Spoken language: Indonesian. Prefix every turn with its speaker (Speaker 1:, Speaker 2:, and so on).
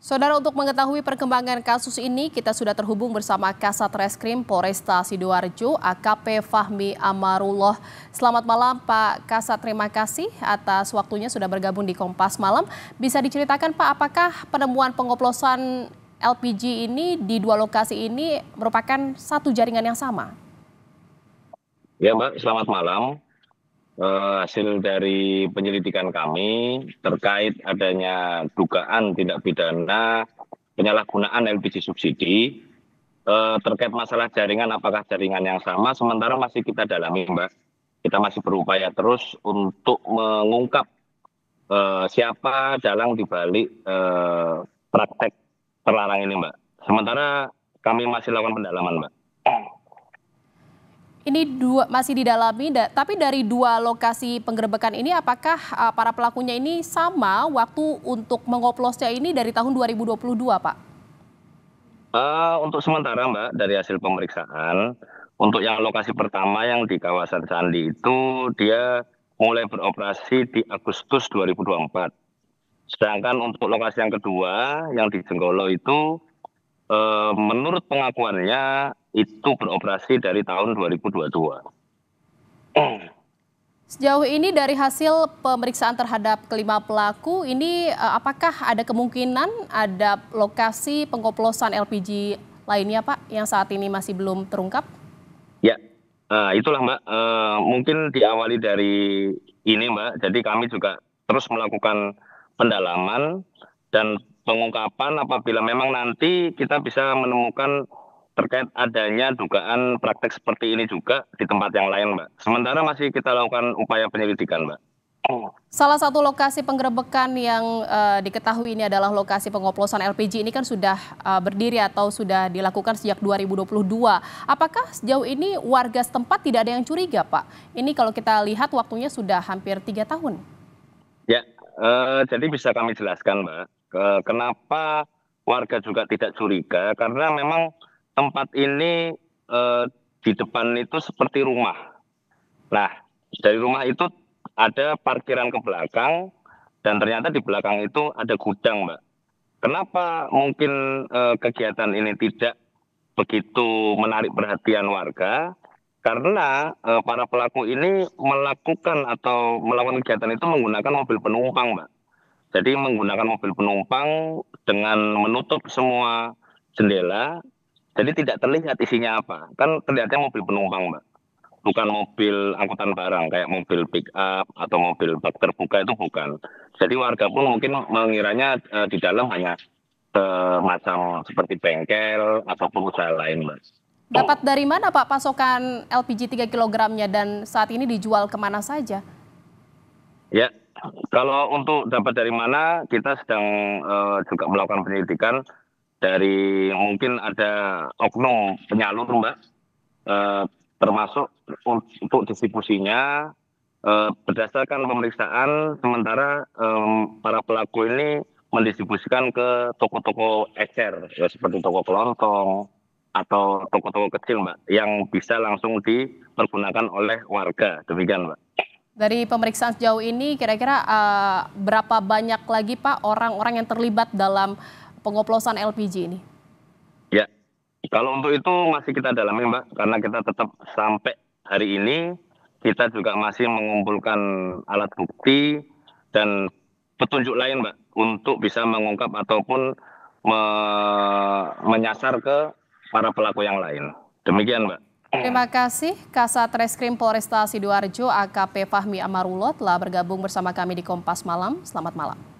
Speaker 1: Saudara, untuk mengetahui perkembangan kasus ini, kita sudah terhubung bersama Kasat Reskrim Polresta Sidoarjo, AKP Fahmi Amarullah. Selamat malam Pak Kasat, terima kasih atas waktunya sudah bergabung di Kompas Malam. Bisa diceritakan Pak, apakah penemuan pengoplosan LPG ini di dua lokasi ini merupakan satu jaringan yang sama?
Speaker 2: Ya Mbak, selamat malam. Hasil dari penyelidikan kami terkait adanya dugaan tindak pidana penyalahgunaan LPG subsidi, terkait masalah jaringan, apakah jaringan yang sama, sementara masih kita dalami Mbak. Kita masih berupaya terus untuk mengungkap siapa dalang dibalik praktek terlarang ini Mbak. Sementara kami masih lakukan pendalaman Mbak.
Speaker 1: Ini masih didalami, tapi dari dua lokasi penggerebekan ini apakah para pelakunya ini sama waktu untuk mengoplosnya ini dari tahun 2022 Pak?
Speaker 2: Untuk sementara Mbak, dari hasil pemeriksaan, untuk yang lokasi pertama yang di kawasan Candi itu dia mulai beroperasi di Agustus 2024. Sedangkan untuk lokasi yang kedua yang di Jenggolo itu menurut pengakuannya itu beroperasi dari tahun 2022.
Speaker 1: Sejauh ini dari hasil pemeriksaan terhadap kelima pelaku ini, apakah ada kemungkinan ada lokasi pengoplosan LPG lainnya Pak yang saat ini masih belum terungkap?
Speaker 2: Ya, itulah Mbak, mungkin diawali dari ini Mbak, jadi kami juga terus melakukan pendalaman dan pengungkapan apabila memang nanti kita bisa menemukan terkait adanya dugaan praktek seperti ini juga di tempat yang lain Mbak. Sementara masih kita lakukan upaya penyelidikan Mbak.
Speaker 1: Salah satu lokasi penggerebekan yang diketahui ini adalah lokasi pengoplosan LPG ini kan sudah berdiri atau sudah dilakukan sejak 2022. Apakah sejauh ini warga setempat tidak ada yang curiga Pak? Ini kalau kita lihat waktunya sudah hampir 3 tahun.
Speaker 2: Ya, jadi bisa kami jelaskan Mbak, kenapa warga juga tidak curiga, karena memang tempat ini di depan itu seperti rumah. Nah, dari rumah itu ada parkiran ke belakang dan ternyata di belakang itu ada gudang, Mbak. Kenapa mungkin kegiatan ini tidak begitu menarik perhatian warga? Karena para pelaku ini melakukan kegiatan itu menggunakan mobil penumpang, Mbak. Jadi menggunakan mobil penumpang dengan menutup semua jendela, jadi tidak terlihat isinya apa. Kan terlihatnya mobil penumpang, Mbak. Bukan mobil angkutan barang kayak mobil pick up atau mobil bak terbuka, itu bukan. Jadi warga pun mungkin mengiranya di dalam hanya semacam seperti bengkel ataupun usaha lain, Mbak.
Speaker 1: Dapat dari mana Pak pasokan LPG 3 kilogramnya dan saat ini dijual kemana saja?
Speaker 2: Ya, kalau untuk dapat dari mana, kita sedang juga melakukan penyelidikan dari mungkin ada oknum penyalur Mbak, termasuk untuk distribusinya. Berdasarkan pemeriksaan sementara para pelaku ini mendistribusikan ke toko-toko ecer, ya, seperti toko kelontong atau toko-toko kecil Mbak, yang bisa langsung dipergunakan oleh warga, demikian Mbak.
Speaker 1: Dari pemeriksaan sejauh ini kira-kira berapa banyak lagi Pak orang-orang yang terlibat dalam pengoplosan LPG ini?
Speaker 2: Ya, kalau untuk itu masih kita dalami Mbak, karena kita tetap sampai hari ini kita juga masih mengumpulkan alat bukti dan petunjuk lain Mbak untuk bisa mengungkap ataupun menyasar ke para pelaku yang lain. Demikian Mbak.
Speaker 1: Terima kasih Kasat Reskrim Polresta Sidoarjo, AKP Fahmi Amarullah telah bergabung bersama kami di Kompas Malam. Selamat malam.